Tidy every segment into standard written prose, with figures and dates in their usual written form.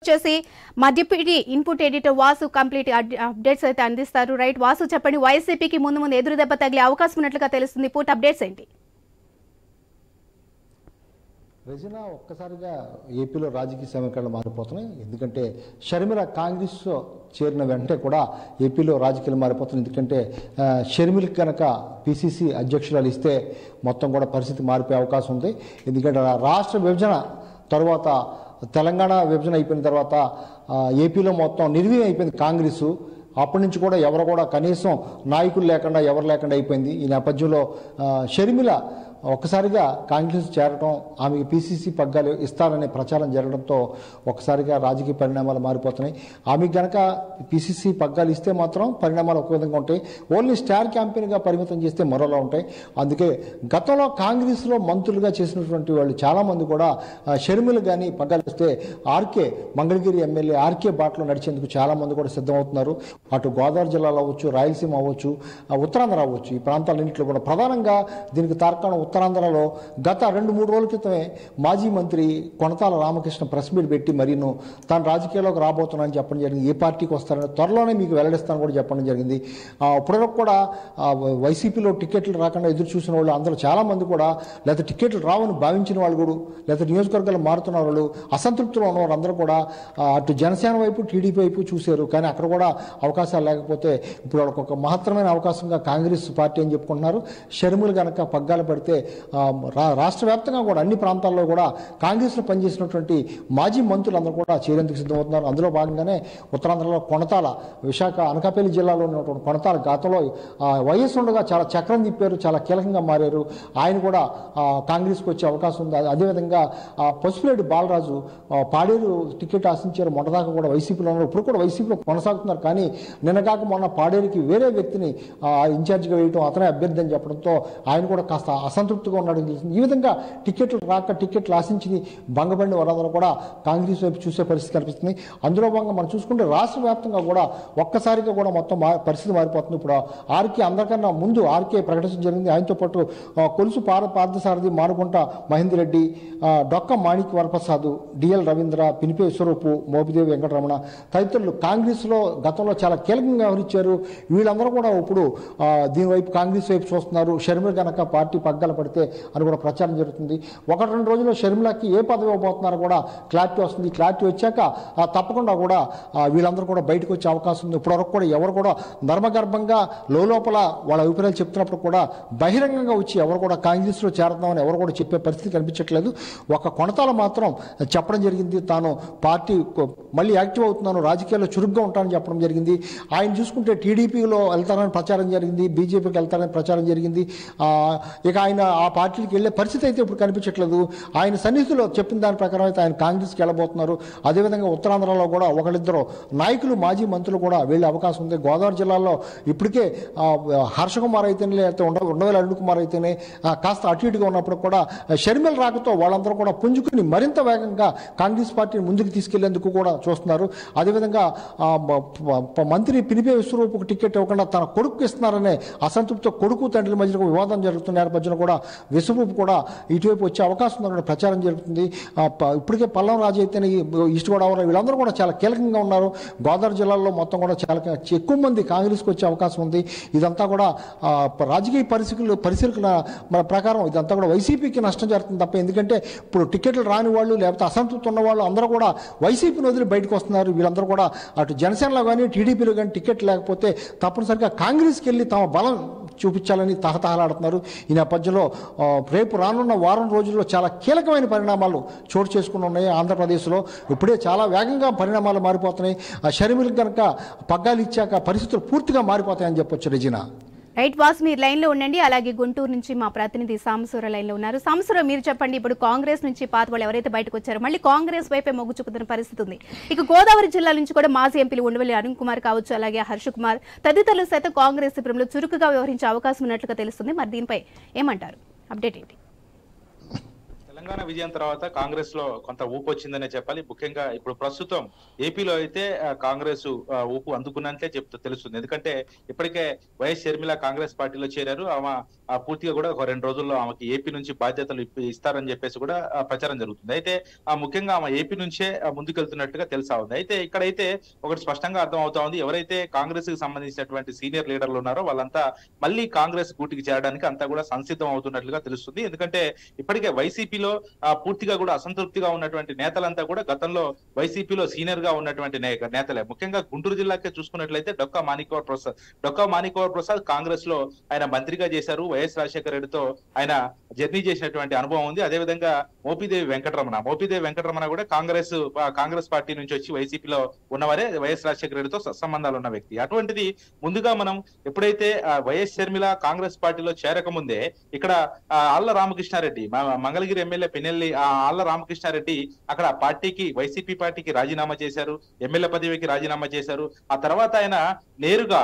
వచ్చేసి మా deputy input editor Vasu complete updates అయితే అందిస్తారు. రైట్ వాసు, చెప్పండి, వైసీపీకి ముందు ఎదురు దెబ్బ తగిలే అవకాశం ఉన్నట్లుగా తెలుస్తుంది. పూర్తి అప్డేట్స్ ఏంటి? రెజినా, ఒక్కసారిగా ఏపీలో రాజకీయ సమీకరణలు మారిపోతున్నాయి. ఎందుకంటే షర్మిల కాంగ్రెస్ చేరిన వెంటనే కూడా ఏపీలో రాజకీయాలు మారిపోతున్నాయి. ఎందుకంటే షర్మిలకి కనుక పిసిసి అధ్యక్షురాలు ఇస్తే మొత్తం కూడా పరిస్థితి మారిపోయే అవకాశం ఉంది. ఎందుకంటే రాష్ట్ర విభజన తర్వాత తెలంగాణ విభజన అయిపోయిన తర్వాత ఏపీలో మొత్తం నిర్వీర్యం అయిపోయింది కాంగ్రెసు. అప్పటి నుంచి కూడా ఎవరు కూడా కనీసం నాయకులు లేకుండా ఎవరు లేకుండా అయిపోయింది. ఈ నేపథ్యంలో షర్మిల ఒక్కసారిగా కాంగ్రెస్ చేరడం, ఆమెకి పిసిసి పగ్గాలు ఇస్తారనే ప్రచారం జరగడంతో ఒక్కసారిగా రాజకీయ పరిణామాలు మారిపోతున్నాయి. ఆమెకు గనక పిసిసి పగ్గాలు ఇస్తే మాత్రం పరిణామాలు ఒక విధంగా ఉంటాయి. ఓన్లీ స్టార్ క్యాంపెయిన్గా పరిమితం చేస్తే మరోలా ఉంటాయి. అందుకే గతంలో కాంగ్రెస్లో మంత్రులుగా చేసినటువంటి వాళ్ళు చాలామంది కూడా షర్మిల కానీ పగ్గాలు ఇస్తే ఆర్కే మంగళగిరి ఎమ్మెల్యే ఆర్కే బాటలో నడిచేందుకు చాలామంది కూడా సిద్ధమవుతున్నారు. అటు గోదావరి జిల్లాలో అవ్వచ్చు, రాయలసీమ అవ్వచ్చు, ఉత్తరాంధ్ర అవ్వచ్చు, ఈ ప్రాంతాలన్నింటిలో కూడా ప్రధానంగా దీనికి తార్కాణం ఉత్తరాంధ్రలో గత 2-3 రోజుల క్రితమే మాజీ మంత్రి కొనతాల రామకృష్ణ ప్రెస్ మీట్ పెట్టి మరీను తాను రాజకీయాల్లోకి రాబోతున్నానని చెప్పడం జరిగింది. ఏ పార్టీకి వస్తారని త్వరలోనే మీకు వెల్లడిస్తానని కూడా చెప్పడం జరిగింది. ఇప్పటివరకు కూడా వైసీపీలో టికెట్లు రాకుండా ఎదురు చూసిన వాళ్ళు అందరూ చాలామంది కూడా, లేదా టికెట్లు రావని భావించిన వాళ్ళు కూడా, లేదా నియోజకవర్గాలు మారుతున్న వాళ్ళు, అసంతృప్తిలో ఉన్న వాళ్ళందరూ కూడా అటు జనసేన వైపు టీడీపీ వైపు చూశారు. కానీ అక్కడ కూడా అవకాశాలు లేకపోతే ఇప్పుడు వాళ్ళకి ఒక మహత్తరమైన అవకాశంగా కాంగ్రెస్ పార్టీ అని చెప్పుకుంటున్నారు. షర్మిల కనుక పగ్గాలు పడితే రాష్ట్ర వ్యాప్తంగా కూడా అన్ని ప్రాంతాల్లో కూడా కాంగ్రెస్లో పనిచేసినటువంటి మాజీ మంత్రులందరూ కూడా చేరేందుకు సిద్ధమవుతున్నారు. అందులో భాగంగానే ఉత్తరాంధ్రలో కొనతాల, విశాఖ అనకాపల్లి జిల్లాలో ఉన్నటువంటి కొనతాల గతంలో వైఎస్ ఉండగా చాలా చక్రం తిప్పారు, చాలా కీలకంగా మారారు. ఆయన కూడా కాంగ్రెస్కి వచ్చే అవకాశం ఉంది. అదేవిధంగా పసుపులేటి బాలరాజు పాడేరు టికెట్ ఆశించారు. మొన్నదాకా కూడా వైసీపీలో ఉన్నారు, ఇప్పుడు కూడా వైసీపీలో కొనసాగుతున్నారు. కానీ నిన్నగాక మొన్న పాడేరుకి వేరే వ్యక్తిని ఇన్ఛార్జిగా వేయటం, అతనే అభ్యర్థి అని చెప్పడంతో ఆయన కూడా కాస్త అసంతృప్తిగా ఉన్నాడని తెలిసింది. ఈ విధంగా టికెట్లు రాక టికెట్లు ఆశించి భంగపడిన వారందరూ కూడా కాంగ్రెస్ వైపు చూసే పరిస్థితి కనిపిస్తుంది. అందులో భాగంగా మనం చూసుకుంటే రాష్ట్ర వ్యాప్తంగా కూడా ఒక్కసారిగా కూడా మొత్తం పరిస్థితి మారిపోతుంది. ఇప్పుడు ఆర్కే అందరికన్నా ముందు ఆర్కే ప్రకటించడం జరిగింది. ఆయనతో పాటు కొలుసు పార్థసారథి, మానుగుంట మహేందర్ రెడ్డి, డొక్క మాణిక్ వరప్రసాద్, డిఎల్ రవీంద్ర, పినిపే విశ్వరూపు, మోపిదేవి వెంకటరమణ తదితరులు కాంగ్రెస్లో గతంలో చాలా కీలకంగా వ్యవహరించారు. వీళ్ళందరూ కూడా ఇప్పుడు దీని వైపు కాంగ్రెస్ వైపు చూస్తున్నారు. షర్మిల కనుక పార్టీ పగ్గాలు పడితే అని కూడా ప్రచారం జరుగుతుంది. 1-2 రోజుల్లో షర్మిలకి ఏ పదవి ఇవ్వబోతున్నారో కూడా క్లారిటీ వస్తుంది. క్లారిటీ వచ్చాక తప్పకుండా కూడా వీళ్ళందరూ కూడా బయటకు వచ్చే అవకాశం ఉంది. ఇప్పటివరకు కూడా ఎవరు కూడా ధర్మగర్భంగా లోపల వాళ్ళ అభిప్రాయాలు చెప్తున్నప్పుడు కూడా బహిరంగంగా వచ్చి ఎవరు కూడా కాంగ్రెస్లో చేరదామని ఎవరు కూడా చెప్పే పరిస్థితి కనిపించట్లేదు. ఒక కొనతాల మాత్రం చెప్పడం జరిగింది, తాను పార్టీ మళ్ళీ యాక్టివ్ అవుతున్నాను, రాజకీయాల్లో చురుగ్గా ఉంటానని చెప్పడం జరిగింది. ఆయన చూసుకుంటే టీడీపీలో వెళ్తారని ప్రచారం జరిగింది, బీజేపీకి వెళ్తారని ప్రచారం జరిగింది. ఇక ఆయన ఆ పార్టీకి వెళ్ళే పరిస్థితి అయితే ఇప్పుడు కనిపించట్లేదు. ఆయన సన్నిహితులు చెప్పిన దాని ప్రకారం అయితే ఆయన కాంగ్రెస్కి వెళ్ళబోతున్నారు. అదేవిధంగా ఉత్తరాంధ్రలో కూడా 1-2 నాయకులు, మాజీ మంత్రులు కూడా వెళ్ళే అవకాశం ఉంది. గోదావరి జిల్లాలో ఇప్పటికే హర్షకుమార్ అయితేనే, లేకపోతే ఉండవేల అరుణ్ కుమార్ అయితేనే కాస్త అటు ఇటుగా ఉన్నప్పుడు కూడా షర్మిల రాకతో వాళ్ళందరూ కూడా పుంజుకుని మరింత వేగంగా కాంగ్రెస్ పార్టీని ముందుకు తీసుకెళ్లేందుకు కూడా చూస్తున్నారు. అదేవిధంగా మంత్రి పినిపే విశ్వరూపుకు టికెట్ ఇవ్వకుండా తన కొడుకు ఇస్తున్నారనే అసంతృప్తితో కొడుకు తండ్రి మధ్య వివాదం జరుగుతున్న నేపథ్యంలో కూడా విశ్వరూపు కూడా ఇటువైపు వచ్చే అవకాశం ఉందని ప్రచారం జరుగుతుంది. ఇప్పటికే పల్లం రాజు అయితేనే, ఈస్ట్ గోదావరి వీళ్ళందరూ కూడా చాలా కీలకంగా ఉన్నారు. గోదావరి జిల్లాలో మొత్తం కూడా చాలా ఎక్కువ మంది కాంగ్రెస్కి వచ్చే అవకాశం ఉంది. ఇదంతా కూడా రాజకీయ పరిశీలన ప్రకారం ఇదంతా కూడా వైసీపీకి నష్టం జరుగుతుంది తప్ప, ఎందుకంటే ఇప్పుడు టికెట్లు రాని వాళ్ళు లేకపోతే అసంతృప్తి ఉన్న వాళ్ళు అందరూ కూడా వైసీపీని వదిలి బయటకు వస్తున్నారు. వీళ్ళందరూ కూడా అటు జనసేనలో కానీ టీడీపీలో కానీ టికెట్ లేకపోతే తప్పనిసరిగా కాంగ్రెస్కి వెళ్ళి తమ బలం చూపించాలని తహతహలాడుతున్నారు. ఈ నేపథ్యంలో రేపు రానున్న వారం రోజుల్లో చాలా కీలకమైన పరిణామాలు చోటు చేసుకుని ఉన్నాయి. ఆంధ్రప్రదేశ్లో ఇప్పుడే చాలా వేగంగా పరిణామాలు మారిపోతున్నాయి. షర్మిలకు కనుక పగ్గాలు ఇచ్చాక పరిస్థితులు పూర్తిగా మారిపోతాయని చెప్పొచ్చు. రెజినా, రైట్ వాస్, మీరు లైన్లో ఉండండి. అలాగే గుంటూరు నుంచి మా ప్రతినిధి సాంబశివరావు లైన్లో ఉన్నారు. సాంబశివరావు, మీరు చెప్పండి, ఇప్పుడు కాంగ్రెస్ నుంచి పాత వాళ్ళు ఎవరైతే బయటకు వచ్చారో మళ్ళీ కాంగ్రెస్ వైపే మొగ్గు చూపుతున్న పరిస్థితి ఉంది. ఇక గోదావరి జిల్లా నుంచి కూడా మాజీ ఎంపీలు ఉండవల్లి అరుణ్ కుమార్ కావచ్చు, అలాగే హర్ష కుమార్ తదితరులు సైతం కాంగ్రెస్ శిబిరంలో చురుకుగా వ్యవహరించే అవకాశం ఉన్నట్లుగా తెలుస్తుంది. మరి దీనిపై ఏమంటారు? అప్డేట్ ఏంటి? తెలంగాణ విజయం తర్వాత కాంగ్రెస్ లో కొంత ఊపు వచ్చిందనే చెప్పాలి. ముఖ్యంగా ఇప్పుడు ప్రస్తుతం ఏపీలో అయితే కాంగ్రెస్ ఊపు అందుకున్నట్లే తెలుస్తుంది. ఎందుకంటే ఇప్పటికే వైఎస్ షర్మిల కాంగ్రెస్ పార్టీలో చేరారు. ఆమె పూర్తిగా కూడా ఒక 2 రోజుల్లో ఆమెకి ఏపీ నుంచి బాధ్యతలు ఇస్తారని చెప్పేసి కూడా ప్రచారం జరుగుతుంది. అయితే ముఖ్యంగా ఆమె ఏపీ నుంచే ముందుకెళ్తున్నట్టుగా తెలుసా ఉంది. అయితే ఇక్కడైతే ఒకటి స్పష్టంగా అర్థం అవుతా ఉంది. ఎవరైతే కాంగ్రెస్ కి సంబంధించినటువంటి సీనియర్ లీడర్లు ఉన్నారో వాళ్ళంతా మళ్ళీ కాంగ్రెస్ గూటికి చేరడానికి అంతా కూడా సంసిద్ధం అవుతున్నట్లుగా తెలుస్తుంది. ఎందుకంటే ఇప్పటికే వైసీపీలో పూర్తిగా కూడా అసంతృప్తిగా ఉన్నటువంటి నేతలంతా కూడా గతంలో వైసీపీలో సీనియర్ గా ఉన్నటువంటి నేతలే. ముఖ్యంగా గుంటూరు జిల్లాకే చూసుకున్నట్లయితే డొక్కా మాణిక్యవర్ ప్రసాద్ కాంగ్రెస్ లో ఆయన మంత్రిగా చేశారు. వైఎస్ రాజశేఖర రెడ్డితో ఆయన జర్నీ చేసినటువంటి అనుభవం ఉంది. అదేవిధంగా మోపిదేవి వెంకటరమణ కూడా కాంగ్రెస్ పార్టీ నుంచి వచ్చి వైసీపీలో ఉన్నవారే, వైఎస్ రాజశేఖర రెడ్డితో సంబంధాలు ఉన్న వ్యక్తి. అటువంటిది ముందుగా మనం ఎప్పుడైతే వైఎస్ షర్మిల కాంగ్రెస్ పార్టీలో చేరకముందే ఇక్కడ ఆళ్ల రామకృష్ణారెడ్డి మంగళగిరి ఎమ్మెల్యే పిన్నెల్లి ఆళ్ల రామకృష్ణారెడ్డి అక్కడ వైసీపీ పార్టీకి రాజీనామా చేశారు, ఎమ్మెల్యే పదవికి రాజీనామా చేశారు. ఆ తర్వాత ఆయన నేరుగా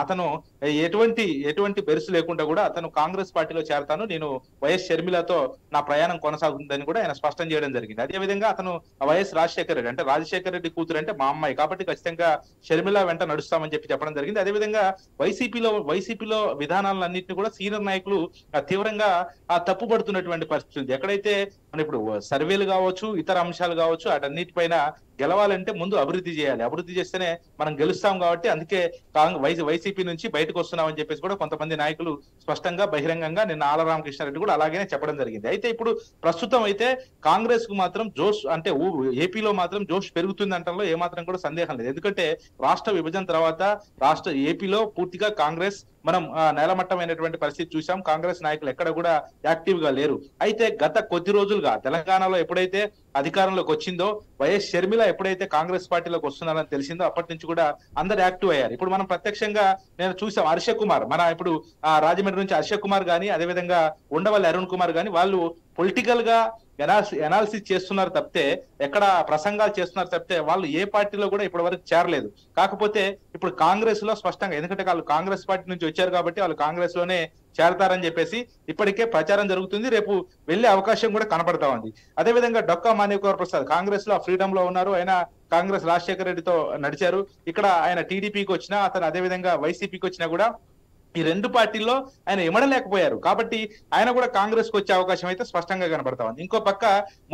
అతను ఎటువంటి బెరుసు లేకుండా కూడా అతను కాంగ్రెస్ పార్టీలో చేరతాను, నేను వైఎస్ షర్మిలతో నా ప్రయాణం కొనసాగుతుందని కూడా ఆయన స్పష్టం చేయడం జరిగింది. అదేవిధంగా అతను వైఎస్ రాజశేఖర రెడ్డి అంటే రాజశేఖర రెడ్డి కూతురు అంటే మా అమ్మాయి కాబట్టి ఖచ్చితంగా షర్మిల వెంట నడుస్తామని చెప్పడం జరిగింది. అదేవిధంగా వైసీపీలో విధానాలన్నింటినీ కూడా సీనియర్ నాయకులు తీవ్రంగా తప్పుపడుతున్నటువంటి పరిస్థితి ఉంది. ఎక్కడైతే మనం ఇప్పుడు సర్వేలు కావచ్చు, ఇతర అంశాలు కావచ్చు, వాటన్నిటిపైన గెలవాలంటే ముందు అభివృద్ధి చేయాలి. అభివృద్ధి చేస్తేనే మనం గెలుస్తాం. కాబట్టి అందుకే వైసీపీ నుంచి బయటకు వస్తున్నామని చెప్పేసి కూడా కొంతమంది నాయకులు స్పష్టంగా బహిరంగంగా నిన్న ఆళ్ల రామకృష్ణారెడ్డి కూడా అలాగే చెప్పడం జరిగింది. అయితే ఇప్పుడు ప్రస్తుతం అయితే కాంగ్రెస్ కు మాత్రం జోష్ అంటే ఏపీలో మాత్రం జోష్ పెరుగుతుంది అంటంలో ఏమాత్రం కూడా సందేహం లేదు. ఎందుకంటే రాష్ట్ర విభజన తర్వాత ఏపీలో పూర్తిగా కాంగ్రెస్ మనం నేలమట్టమైనటువంటి పరిస్థితి చూసాం. కాంగ్రెస్ నాయకులు ఎక్కడ కూడా యాక్టివ్ గా లేరు. అయితే గత కొద్ది రోజులుగా తెలంగాణలో ఎప్పుడైతే అధికారంలోకి వచ్చిందో, వైఎస్ షర్మిల ఎప్పుడైతే కాంగ్రెస్ పార్టీలోకి వస్తున్నారని తెలిసిందో అప్పటి నుంచి కూడా అందరు యాక్టివ్ అయ్యారు. ఇప్పుడు మనం ప్రత్యక్షంగా నేను చూసాం హర్ష కుమార్, మన ఇప్పుడు రాజమండ్రి నుంచి హర్ష కుమార్ గాని, అదేవిధంగా ఉండవల్లి అరుణ్ కుమార్ గాని వాళ్ళు పొలిటికల్ గా ఎనాలిసిస్ చేస్తున్నారు తప్పితే, ఎక్కడ ప్రసంగాలు చేస్తున్నారు తప్పితే వాళ్ళు ఏ పార్టీలో కూడా ఇప్పటి వరకు చేరలేదు. కాకపోతే ఇప్పుడు కాంగ్రెస్ లో స్పష్టంగా, ఎందుకంటే వాళ్ళు కాంగ్రెస్ పార్టీ నుంచి వచ్చారు కాబట్టి వాళ్ళు కాంగ్రెస్ లోనే చేరతారని చెప్పేసి ఇప్పటికే ప్రచారం జరుగుతుంది. రేపు వెళ్లే అవకాశం కూడా కనపడతా ఉంది. అదేవిధంగా డొక్కా మాణిక్యవర్ ప్రసాద్ కాంగ్రెస్ లో ఫ్రీడమ్ లో ఉన్నారు. ఆయన కాంగ్రెస్ రాజశేఖర రెడ్డితో నడిచారు. ఇక్కడ ఆయన టీడీపీకి వచ్చినా, అతను అదేవిధంగా వైసీపీకి వచ్చినా కూడా ఈ రెండు పార్టీల్లో ఆయన ఇమడలేకపోయారు. కాబట్టి ఆయన కూడా కాంగ్రెస్ కు వచ్చే అవకాశం అయితే స్పష్టంగా కనబడతా ఉంది. ఇంకో పక్క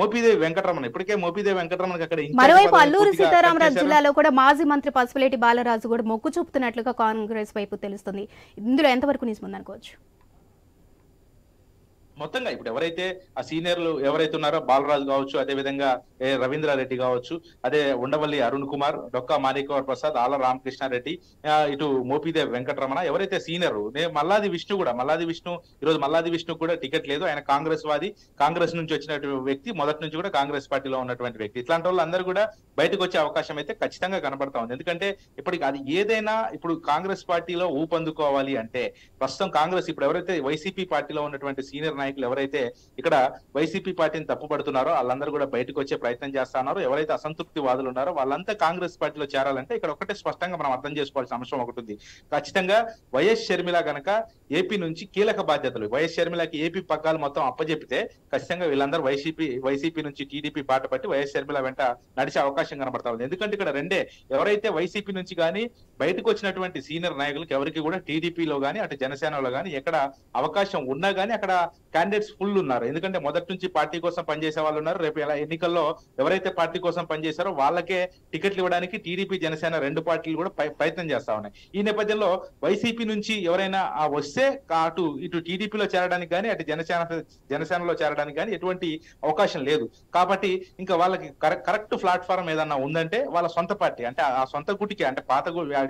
మోపిదేవి వెంకటరమణ, ఇప్పటికే మోపిదేవి వెంకటరమణకి అక్కడ మరోవైపు అల్లూరు సీతారామరాజు జిల్లాలో కూడా మాజీ మంత్రి పసుపులేటి బాలరాజు కూడా మొగ్గు చూపుతున్నట్లుగా కాంగ్రెస్ వైపు తెలుస్తుంది. ఇందులో ఎంతవరకు నిజముందనుకోవచ్చు? మొత్తంగా ఇప్పుడు ఎవరైతే ఆ సీనియర్లు ఎవరైతే ఉన్నారో బాలరాజు కావచ్చు, అదే విధంగా రవీంద్రారెడ్డి కావచ్చు, అదే ఉండవల్లి అరుణ్ కుమార్, డొక్కా మాణిక్యవర్ ప్రసాద్, ఆళ్ల రామకృష్ణారెడ్డి, ఇటు మోపిదేవి వెంకటరమణ, ఎవరైతే సీనియర్ మల్లాది విష్ణు ఈరోజు మల్లాది విష్ణు కూడా టికెట్ లేదు. ఆయన కాంగ్రెస్ వాది, కాంగ్రెస్ నుంచి వచ్చినటువంటి వ్యక్తి, మొదటి నుంచి కూడా కాంగ్రెస్ పార్టీలో ఉన్నటువంటి వ్యక్తి. ఇట్లాంటి వాళ్ళు అందరూ కూడా బయటకు వచ్చే అవకాశం అయితే ఖచ్చితంగా కనబడతా ఉంది. ఎందుకంటే ఇప్పటికి అది ఏదైనా ఇప్పుడు కాంగ్రెస్ పార్టీలో ఊపందుకోవాలి అంటే ప్రస్తుతం కాంగ్రెస్ ఇప్పుడు ఎవరైతే వైసీపీ పార్టీలో ఉన్నటువంటి సీనియర్ నాయకులు ఎవరైతే ఇక్కడ వైసీపీ పార్టీని తప్పుపడుతున్నారో వాళ్ళందరూ కూడా బయటకు వచ్చే ప్రయత్నం చేస్తున్నారో, ఎవరైతే అసంతృప్తి వాదులు ఉన్నారో వాళ్ళంతా కాంగ్రెస్ పార్టీలో చేరాలంటే ఇక్కడ ఒకటే స్పష్టంగా మనం అర్థం చేసుకోవాల్సిన అంశం ఒకటి ఉంది. ఖచ్చితంగా వైఎస్ షర్మిల గనక ఏపీ నుంచి కీలక బాధ్యతలు, వైఎస్ షర్మిలకి ఏపీ పగ్గాలు మొత్తం అప్పజెప్పితే ఖచ్చితంగా వీళ్ళందరూ వైసీపీ నుంచి టీడీపీ బాట పట్టి వైఎస్ షర్మిల వెంట నడిచే అవకాశం కనబడతా ఉంది. ఎందుకంటే ఇక్కడ ఎవరైతే వైసీపీ నుంచి కానీ బయటకు వచ్చినటువంటి సీనియర్ నాయకులకు ఎవరికి కూడా టీడీపీలో కానీ అటు జనసేనలో కానీ ఎక్కడ అవకాశం ఉన్నా కానీ అక్కడ క్యాండిడేట్స్ ఫుల్ ఉన్నారు. ఎందుకంటే మొదటి నుంచి పార్టీ కోసం పనిచేసే వాళ్ళు ఉన్నారు. రేపు ఎన్నికల్లో ఎవరైతే పార్టీ కోసం పనిచేశారో వాళ్ళకే టికెట్లు ఇవ్వడానికి టీడీపీ జనసేన రెండు పార్టీలు కూడా ప్రయత్నం చేస్తా ఉన్నాయి. ఈ నేపథ్యంలో వైసీపీ నుంచి ఎవరైనా వస్తే ఇటు టీడీపీలో చేరడానికి కానీ అటు జనసేనలో చేరడానికి కానీ ఎటువంటి అవకాశం లేదు. కాబట్టి ఇంకా వాళ్ళకి కరెక్ట్ ప్లాట్ఫారం ఏదన్నా ఉందంటే వాళ్ళ సొంత పార్టీ, అంటే ఆ సొంత గుటికి, అంటే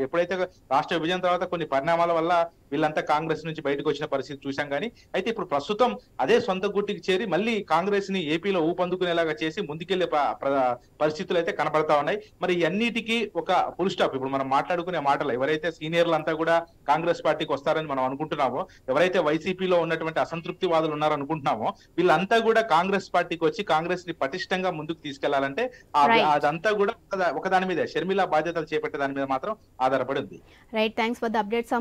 ఎప్పుడైతే రాష్ట్ర విభజన తర్వాత కొన్ని పరిణామాల వల్ల వీళ్ళంతా కాంగ్రెస్ నుంచి బయటకు వచ్చిన పరిస్థితి చూసాం. కానీ అయితే ఇప్పుడు ప్రస్తుతం అదే సొంత గుట్టికి చేరి మళ్ళీ కాంగ్రెస్ ని ఏపీలో ఊపందుకునేలాగా చేసి ముందుకెళ్లే పరిస్థితులు అయితే కనబడతా ఉన్నాయి. మరి అన్నిటికీ ఒక ఫుల్ స్టాప్ ఇప్పుడు మనం మాట్లాడుకునే మాటలు, ఎవరైతే సీనియర్లు అంతా కూడా కాంగ్రెస్ పార్టీకి వస్తారని మనం అనుకుంటున్నామో, ఎవరైతే వైసీపీలో ఉన్నటువంటి అసంతృప్తి వాదులు ఉన్నారనుకుంటున్నామో వీళ్ళంతా కూడా కాంగ్రెస్ పార్టీకి వచ్చి కాంగ్రెస్ ని పటిష్టంగా ముందుకు తీసుకెళ్లాలంటే అదంతా కూడా ఒకదాని మీద షర్మిల బాధ్యతలు చేపట్టే దాని మీద మాత్రం ఆధారపడి ఉంది. Right, thanks for the updates.